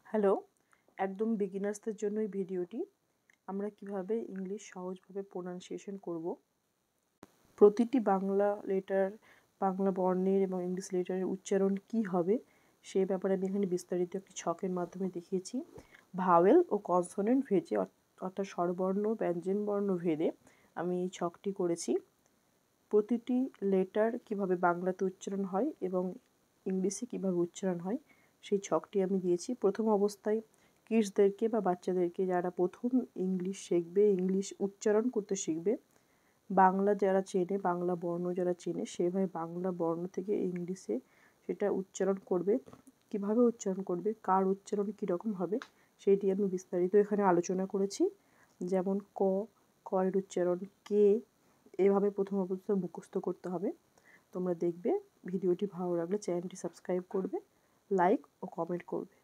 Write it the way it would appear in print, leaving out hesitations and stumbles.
Hello, একদম বিগিনার্সদের জন্য এই ভিডিওটি। আমরা কিভাবে ইংলিশ সহজভাবে প্রোনাউন্সিয়েশন করব। প্রতিটি বাংলা লেটার, বাংলা বর্ণের এবং ইংলিশ লেটারের উচ্চারণ কী হবে সে ব্যাপারে আমি এখানে বিস্তারিত একটি ছকের মাধ্যমে দেখিয়েছি। ভাওয়েল ও কনসোনেন্ট ভেদে অর্থাৎ স্বরবর্ণ ব্যঞ্জনবর্ণ ভেদে আমি এই ছকটি করেছি। প্রতিটি লেটার কিভাবে বাংলাতে উচ্চারণ হয় এবং ইংলিশে কিভাবে উচ্চারণ হয় সেই ছকটি আমি দিয়েছি। প্রথম অবস্থায় কিডসদেরকে বা বাচ্চাদেরকে যারা প্রথম ইংলিশ শিখবে, ইংলিশ উচ্চারণ করতে শিখবে, বাংলা যারা চেনে, বাংলা বর্ণ যারা চেনে সেভাবে বাংলা বর্ণ থেকে ইংলিশে সেটা উচ্চারণ করবে। কিভাবে উচ্চারণ করবে, কার উচ্চারণ কীরকম হবে সেটি আমি বিস্তারিত এখানে আলোচনা করেছি। যেমন কয়ের উচ্চারণ কে, এভাবে প্রথম অবস্থায় মুখস্থ করতে হবে। তোমরা দেখবে। ভিডিওটি ভালো লাগলে চ্যানেলটি সাবস্ক্রাইব করবে, লাইক ও কমেন্ট করবে।